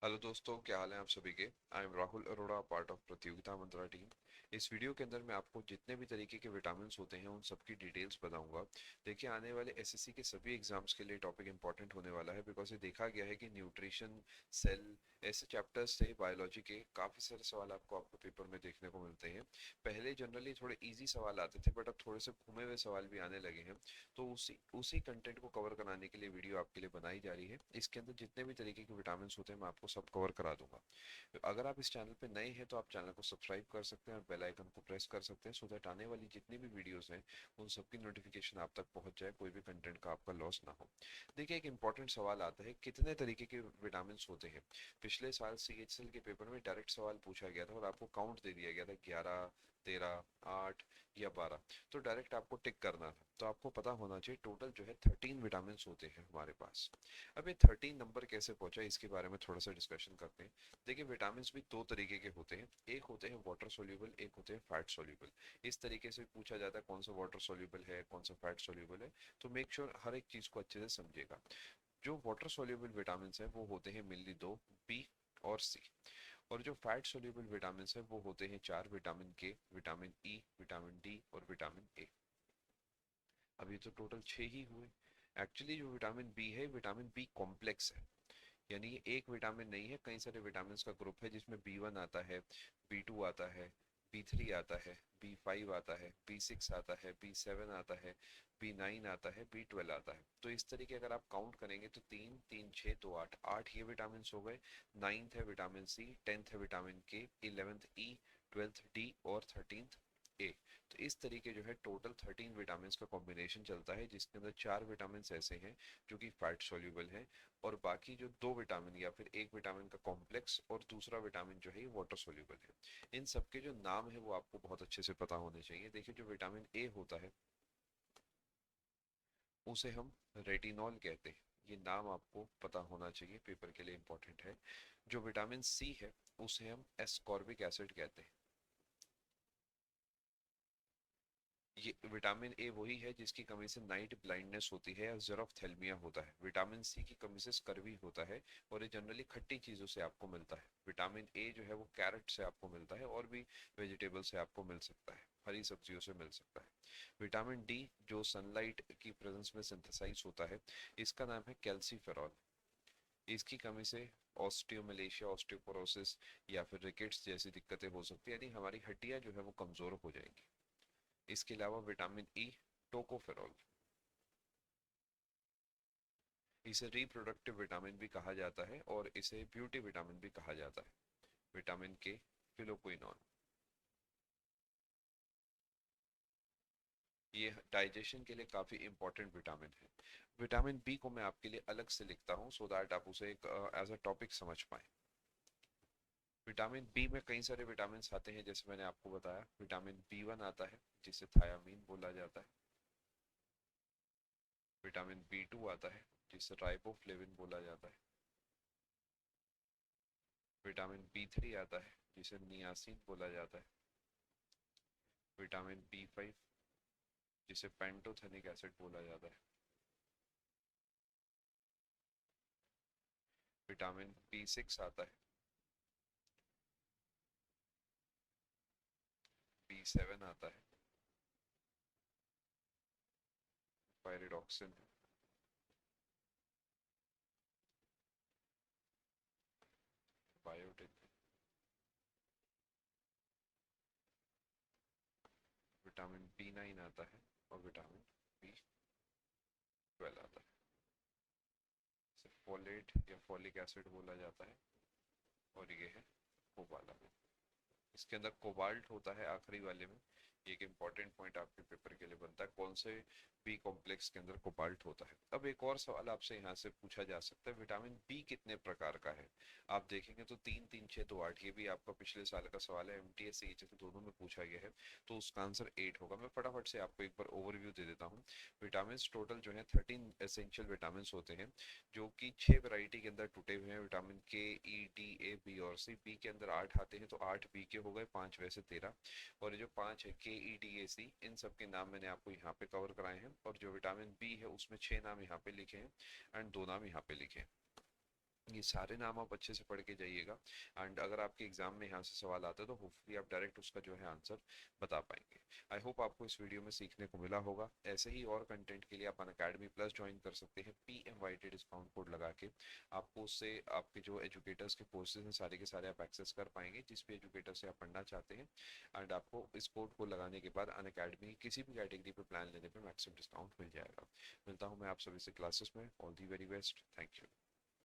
Hello दोस्तों, क्या हाल है आप सभी के। I am Rahul Arora, part of प्रतियोगिता मंत्रा टीम। इस वीडियो के अंदर मैं आपको जितने भी तरीके के विटामिन्स होते हैं उन सब की डिटेल्स बताऊंगा। देखिए, आने वाले एसएससी के सभी एग्जाम्स के लिए टॉपिक इंपॉर्टेंट होने वाला है, बिकॉज ये देखा गया है कि न्यूट्रिशन, सेल, ऐसे चैप्टर्स से बायोलॉजी के काफ़ी सारे सवाल आपको पेपर में देखने को मिलते हैं। पहले जनरली थोड़े ईजी सवाल आते थे, बट अब थोड़े से घूमे हुए सवाल भी आने लगे हैं। तो उसी उसी कंटेंट को कवर कराने के लिए वीडियो आपके लिए बनाई जा रही है। इसके अंदर जितने भी तरीके के विटामिन होते हैं मैं आपको सब कवर करा दूंगा। अगर आप इस चैनल पे नए हैं तो आप चैनल को सब्सक्राइब कर सकते हैं और बेल आइकन को प्रेस कर सकते हैं, सो दैट आने वाली जितनी भी वीडियोस हैं उन सबकी नोटिफिकेशन आप तक पहुंच जाए, कोई भी कंटेंट का आपका लॉस ना हो। देखिए, एक इंपॉर्टेंट सवाल आता है, कितने तरीके के विटामिन होते हैं। पिछले साल सीएचएल के पेपर में डायरेक्ट सवाल पूछा गया था और आपको काउंट दे दिया गया था, 11, 13, 8 या 12। तो डायरेक्ट आपको टिक करना था। तो आपको पता होना चाहिए टोटल जो है 13 विटामिन होते हैं हमारे पास। अब ये 13 नंबर कैसे पहुंचा, इसके बारे में थोड़ा सा डिस्कशन करते हैं। देखिए, विटामिन भी दो तरीके के होते हैं। एक होते हैं वाटर सोल्यूबल, एक होते हैं फैट सोल्यूबल। इस तरीके से पूछा जाता है कौन सा वाटर सोल्यूबल है, कौन सा फैट सोल्यूबल है। तो मेक श्योर हर एक चीज को अच्छे से समझेगा। जो वाटर सोल्यूबल विटामिन है वो होते हैं मिनरल दो, बी और सी। और जो फैट सोल्यूबल विटामिन है वो होते हैं चार, विटामिन के, विटामिन ई, विटामिन डी और विटामिन ए। अब ये तो टोटल छह ही हुए। एक्चुअली जो विटामिन बी है, विटामिन बी कॉम्प्लेक्स है। यानी ये एक विटामिन नहीं है, कई सारे विटामिन का ग्रुप है, जिसमें बी 1 आता है, बी 2 आता है, बी 3 आता है, बी 5 आता है, बी 6 आता है, बी 7 आता है, बी 9 आता है, बी 12 आता है। तो इस तरीके अगर आप काउंट करेंगे तो तीन तीन छः तो आठ, आठ ये विटामिन हो गए। नाइन्थ है विटामिन सी, 10th है विटामिन के, 11th ई, 12th डी और 13th ए। तो इस तरीके जो है टोटल 13 विटामिन का कॉम्बिनेशन चलता है, जिसके अंदर चार विटामिन ऐसे हैं जो कि फैट सॉल्युबल हैं, और बाकी जो दो विटामिन या फिर एक विटामिन का कॉम्प्लेक्स और दूसरा विटामिन जो है ये वाटर सोल्यूबल है। इन सबके जो नाम है वो आपको बहुत अच्छे से पता होने चाहिए। देखिए, जो विटामिन ए होता है उसे हम रेटिनॉल कहते हैं। ये नाम आपको पता होना चाहिए, पेपर के लिए इंपॉर्टेंट है। जो विटामिन सी है उसे हम एस्कॉर्बिक एसिड कहते हैं। ये विटामिन ए वही है जिसकी कमी से नाइट ब्लाइंडनेस होती है या ज़ेरोफ्थेल्मिया होता है। विटामिन सी की कमी से स्कर्वी होता है, और ये जनरली खट्टी चीज़ों से आपको मिलता है। विटामिन ए जो है वो कैरेट से आपको मिलता है, और भी वेजिटेबल से आपको मिल सकता है, हरी सब्जियों से मिल सकता है। विटामिन डी जो सनलाइट की प्रेजेंस में सिंथेसाइज होता है, इसका नाम है कैल्सीफेरॉल। इसकी कमी से ऑस्टियोमलेशिया, ऑस्टियोपोरोसिस या फिर रिकेट्स जैसी दिक्कतें हो सकती है, यानी हमारी हड्डियां जो है वो कमजोर हो जाएंगी। इसके अलावा विटामिन ई, टोकोफेरॉल, इसे रिप्रोडक्टिव विटामिन भी कहा जाता है और इसे ब्यूटी विटामिन भी कहा जाता है। विटामिन के, फिलोक्विनोन, ये डाइजेशन के लिए काफ़ी इंपॉर्टेंट विटामिन है। विटामिन बी को मैं आपके लिए अलग से लिखता हूँ, सो दैट आप उसे एक एज अ टॉपिक समझ पाए। विटामिन बी में कई सारे विटामिन आते हैं, जैसे मैंने आपको बताया। विटामिन बी 1 आता है, जिसे थायामीन बोला जाता है। विटामिन बी 2 आता है, जिसे राइबोफ्लेविन बोला जाता है। विटामिन बी 3 आता है, जिसे नियासिन बोला जाता है। विटामिन बी 5, जिसे पेंटोथेनिक एसिड बोला जाता है। विटामिन बी 6 आता है। बी 7 आता है, पायरिडॉक्सिन है। बायोटिन है। विटामिन बी 9 आता है, और विटामिन बी 12 आता है। इसे फोलेट या फोलिक एसिड बोला जाता है, और ये है कोबालामिन। इसके अंदर कोबाल्ट होता है आखिरी वाले में। ये एक इंपॉर्टेंट पॉइंट आपके पेपर के लिए बनता है, कौन से बी कॉम्प्लेक्स के अंदर कोबाल्ट होता है। अब एक और सवाल आपसे यहाँ से पूछा जा सकता है, विटामिन बी कितने प्रकार का है। आप देखेंगे तो तीन तीन छः तो आठ, ये भी आपका पिछले साल का सवाल है, एमटीएस सीएचएस दोनों में पूछा गया है। तो उसका आंसर 8 होगा। मैं फटाफट से आपको एक बार ओवरव्यू दे देता हूँ। विटामिन टोटल जो है 13 एसेंशियल विटामिन होते हैं, जो कि छह वैरायटी के अंदर टूटे हुए हैं। विटामिन के, ई, डी, ए, बी और सी। बी के अंदर आठ आते हैं, तो आठ बी के हो गए, पांच वैसे 13। और ये जो पांच है, के, ई, डी, ए, सी, इन सब के नाम मैंने आपको यहाँ पे कवर कराए हैं। और जो विटामिन बी है उसमें छह नाम यहाँ पे लिखे हैं, एंड दो नाम यहाँ पे लिखे हैं। ये सारे नाम आप अच्छे से पढ़ के जाइएगा। एंड अगर आपके एग्जाम में यहाँ से सवाल आता है तो होपफुली आप डायरेक्ट उसका जो है आंसर बता पाएंगे। आई होप आपको इस वीडियो में सीखने को मिला होगा। ऐसे ही और कंटेंट के लिए आप अनअकैडमी प्लस ज्वाइन कर सकते हैं PMYT डिस्काउंट कोड लगा के। आपको उससे आपके जो एजुकेटर्स के कोर्सेज हैं सारे के सारे आप एक्सेस कर पाएंगे जिस भी एजुकेटर से आप पढ़ना चाहते हैं। एंड आपको इस कोड को लगाने के बाद अनअकैडमी किसी भी कैटेगरी पे प्लान लेने पे मैक्सिमम डिस्काउंट मिल जाएगा। मिलता हूँ मैं आप सभी से क्लासेस में। All the very best. Thank you.